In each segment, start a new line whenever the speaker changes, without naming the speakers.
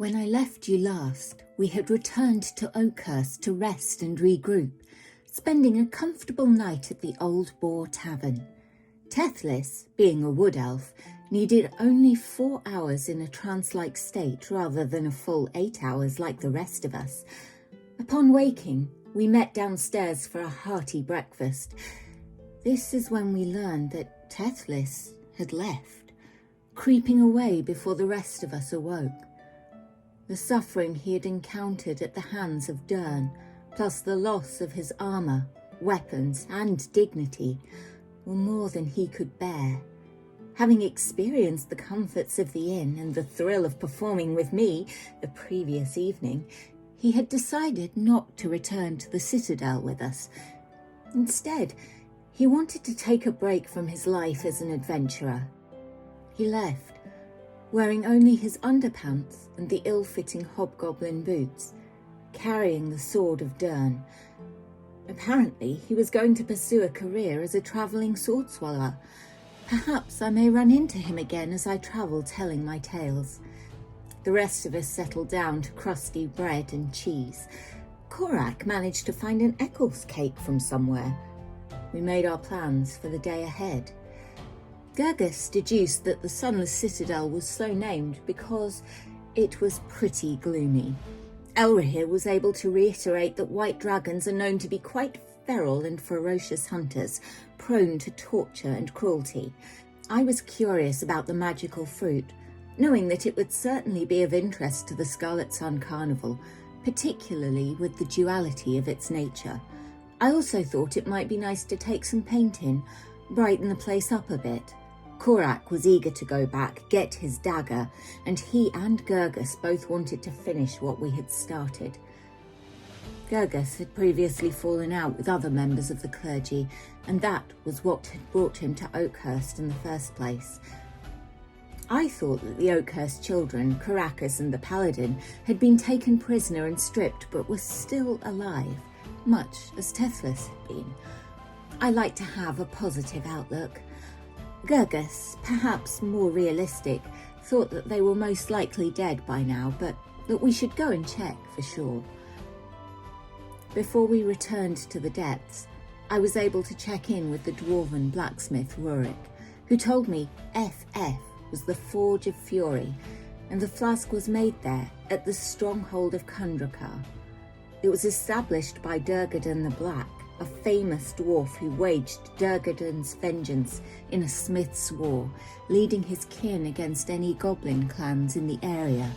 When I left you last, we had returned to Oakhurst to rest and regroup, spending a comfortable night at the Old Boar Tavern. Tethlis, being a wood elf, needed only 4 hours in a trance-like state rather than a full 8 hours like the rest of us. Upon waking, we met downstairs for a hearty breakfast. This is when we learned that Tethlis had left, creeping away before the rest of us awoke. The suffering he had encountered at the hands of Dern, plus the loss of his armour, weapons and dignity, were more than he could bear. Having experienced the comforts of the inn and the thrill of performing with me the previous evening, he had decided not to return to the Citadel with us. Instead, he wanted to take a break from his life as an adventurer. He left, wearing only his underpants and the ill-fitting hobgoblin boots, carrying the sword of Dern. Apparently, he was going to pursue a career as a travelling sword-swallower. Perhaps I may run into him again as I travel telling my tales. The rest of us settled down to crusty bread and cheese. Korac managed to find an Eccles cake from somewhere. We made our plans for the day ahead. Gergus deduced that the Sunless Citadel was so named because it was pretty gloomy. Elrohir was able to reiterate that white dragons are known to be quite feral and ferocious hunters, prone to torture and cruelty. I was curious about the magical fruit, knowing that it would certainly be of interest to the Scarlet Sun Carnival, particularly with the duality of its nature. I also thought it might be nice to take some paint in, brighten the place up a bit. Korac was eager to go back, get his dagger, and he and Gergus both wanted to finish what we had started. Gergus had previously fallen out with other members of the clergy, and that was what had brought him to Oakhurst in the first place. I thought that the Oakhurst children, Caracas and the Paladin, had been taken prisoner and stripped but were still alive, much as Tethlis had been. I like to have a positive outlook. Gergus, perhaps more realistic, thought that they were most likely dead by now, but that we should go and check for sure. Before we returned to the depths, I was able to check in with the dwarven blacksmith Rurik, who told me FF was the Forge of Fury, and the flask was made there at the stronghold of Kundrakar. It was established by Durgadan the Black, a famous dwarf who waged Durgadan's vengeance in a smith's war, leading his kin against any goblin clans in the area.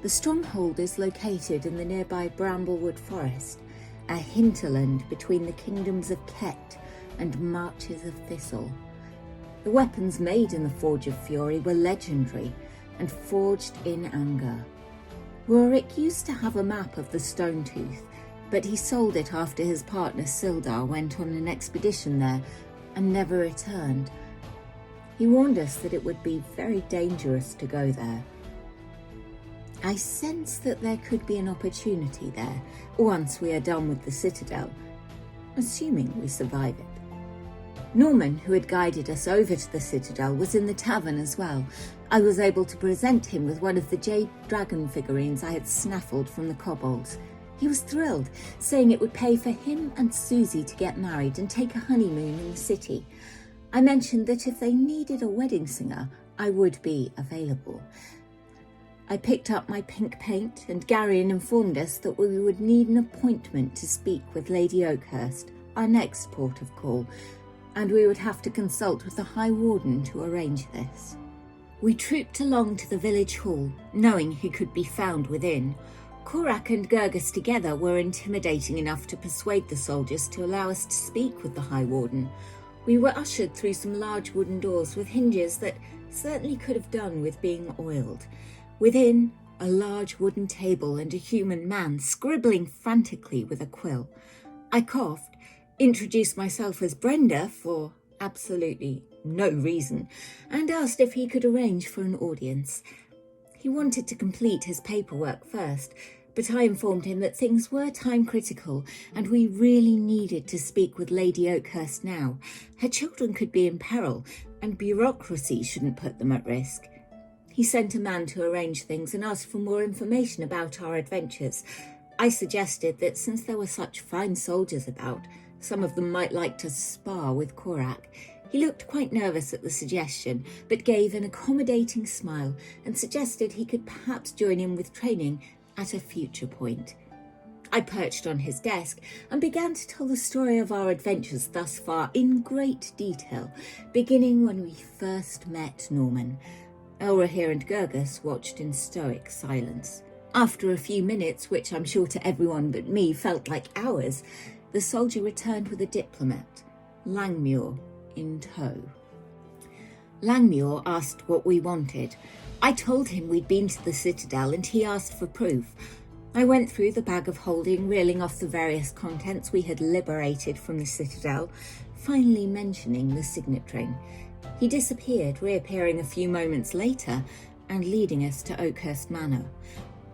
The stronghold is located in the nearby Bramblewood Forest, a hinterland between the kingdoms of Ket and Marches of Thistle. The weapons made in the Forge of Fury were legendary and forged in anger. Rurik used to have a map of the Stone Tooth, but he sold it after his partner Sildar went on an expedition there and never returned. He warned us that it would be very dangerous to go there. I sense that there could be an opportunity there once we are done with the Citadel, assuming we survive it. Norman, who had guided us over to the Citadel, was in the tavern as well. I was able to present him with one of the jade dragon figurines I had snaffled from the kobolds. He was thrilled, saying it would pay for him and Susie to get married and take a honeymoon in the city. I mentioned that if they needed a wedding singer, I would be available. I picked up my pink paint, and Garrion informed us that we would need an appointment to speak with Lady Oakhurst, our next port of call, and we would have to consult with the High Warden to arrange this. We trooped along to the village hall, knowing he could be found within. Korac and Gergus together were intimidating enough to persuade the soldiers to allow us to speak with the High Warden. We were ushered through some large wooden doors with hinges that certainly could have done with being oiled. Within, a large wooden table and a human man scribbling frantically with a quill. I coughed, introduced myself as Brenda for absolutely no reason, and asked if he could arrange for an audience. He wanted to complete his paperwork first, but I informed him that things were time-critical and we really needed to speak with Lady Oakhurst now. Her children could be in peril, and bureaucracy shouldn't put them at risk. He sent a man to arrange things and asked for more information about our adventures. I suggested that since there were such fine soldiers about, some of them might like to spar with Korac. He looked quite nervous at the suggestion, but gave an accommodating smile and suggested he could perhaps join in with training at a future point. I perched on his desk and began to tell the story of our adventures thus far in great detail, beginning when we first met Norman. Elrohir and Gergus watched in stoic silence. After a few minutes, which I'm sure to everyone but me felt like hours, the soldier returned with a diplomat, Langmuir, in tow. Langmuir asked what we wanted. I told him we'd been to the Citadel and he asked for proof. I went through the bag of holding, reeling off the various contents we had liberated from the Citadel, finally mentioning the signet ring. He disappeared, reappearing a few moments later and leading us to Oakhurst Manor.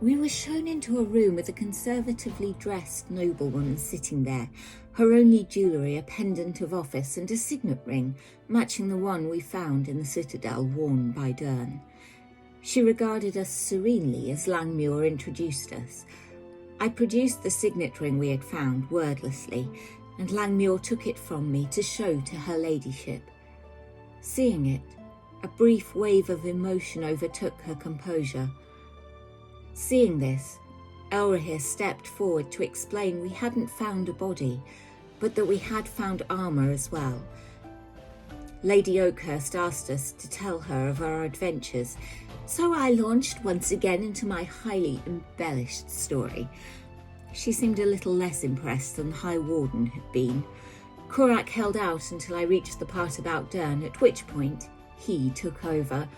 We were shown into a room with a conservatively dressed noblewoman sitting there, her only jewellery a pendant of office and a signet ring matching the one we found in the Citadel worn by Dern. She regarded us serenely as Langmuir introduced us. I produced the signet ring we had found wordlessly, and Langmuir took it from me to show to her ladyship. Seeing it, a brief wave of emotion overtook her composure. Seeing this, Elrohir stepped forward to explain we hadn't found a body, but that we had found armour as well. Lady Oakhurst asked us to tell her of our adventures, so I launched once again into my highly embellished story. She seemed a little less impressed than the High Warden had been. Korac held out until I reached the part about Dern, at which point he took over.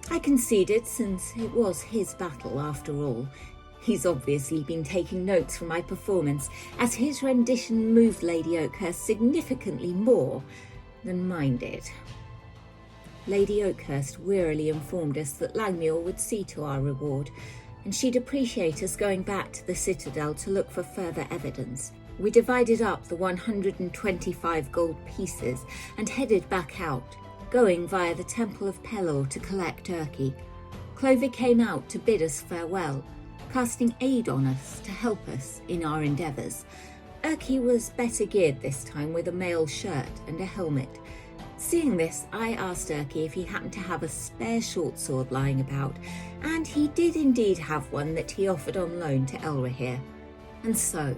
I conceded, since it was his battle after all. He's obviously been taking notes from my performance, as his rendition moved Lady Oakhurst significantly more than mine did. Lady Oakhurst wearily informed us that Langmuir would see to our reward, and she'd appreciate us going back to the Citadel to look for further evidence. We divided up the 125 gold pieces and headed back out, going via the Temple of Pelor to collect Urki. Clover came out to bid us farewell, casting aid on us to help us in our endeavours. Urki was better geared this time, with a mail shirt and a helmet. Seeing this, I asked Urki if he happened to have a spare short sword lying about, and he did indeed have one that he offered on loan to Elrohir. And so,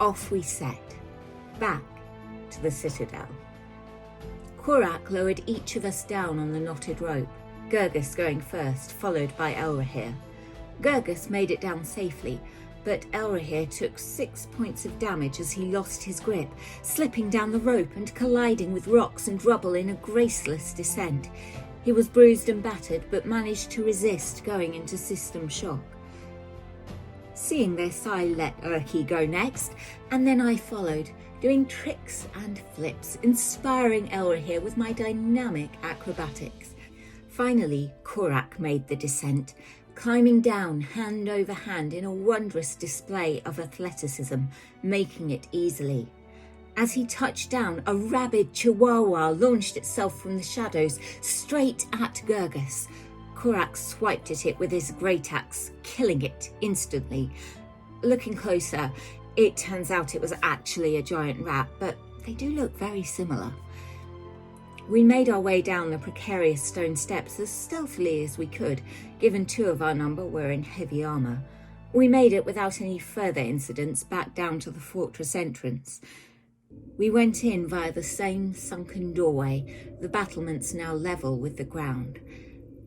off we set, back to the Citadel. Korac lowered each of us down on the knotted rope, Gergus going first, followed by Elrohir. Gergus made it down safely, but Elrohir took 6 points of damage as he lost his grip, slipping down the rope and colliding with rocks and rubble in a graceless descent. He was bruised and battered, but managed to resist going into system shock. Seeing this, I let Urki go next, and then I followed, doing tricks and flips, inspiring Elrohir with my dynamic acrobatics. Finally, Korac made the descent, climbing down hand over hand in a wondrous display of athleticism, making it easily. As he touched down, a rabid chihuahua launched itself from the shadows straight at Gergus. Korac swiped at it with his great axe, killing it instantly. Looking closer, it turns out it was actually a giant rat, but they do look very similar. We made our way down the precarious stone steps as stealthily as we could, given 2 of our number were in heavy armour. We made it without any further incidents back down to the fortress entrance. We went in via the same sunken doorway, the battlements now level with the ground.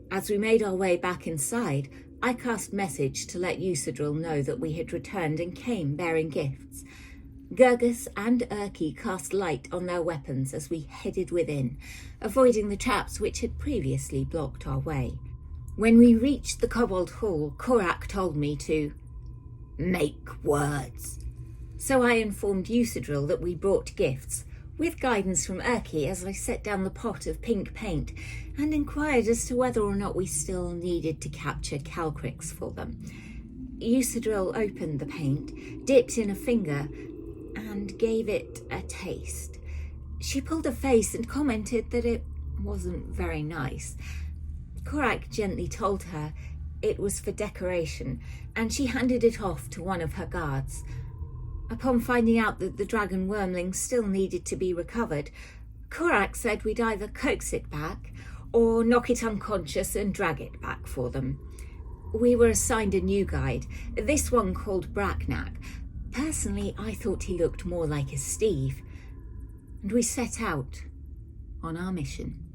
As we made our way back inside, I cast message to let Usadril know that we had returned and came bearing gifts. Gergus and Urki cast light on their weapons as we headed within, avoiding the traps which had previously blocked our way. When we reached the Kobold Hall, Korac told me to make words. So I informed Usadril that we brought gifts, with guidance from Urki as I set down the pot of pink paint, and inquired as to whether or not we still needed to capture Calcrix for them. Usadril opened the paint, dipped in a finger, and gave it a taste. She pulled a face and commented that it wasn't very nice. Korac gently told her it was for decoration, and she handed it off to one of her guards. Upon finding out that the dragon wormling still needed to be recovered, Korac said we'd either coax it back or knock it unconscious and drag it back for them. We were assigned a new guide, this one called Bracknack. Personally, I thought he looked more like a Steve. And we set out on our mission.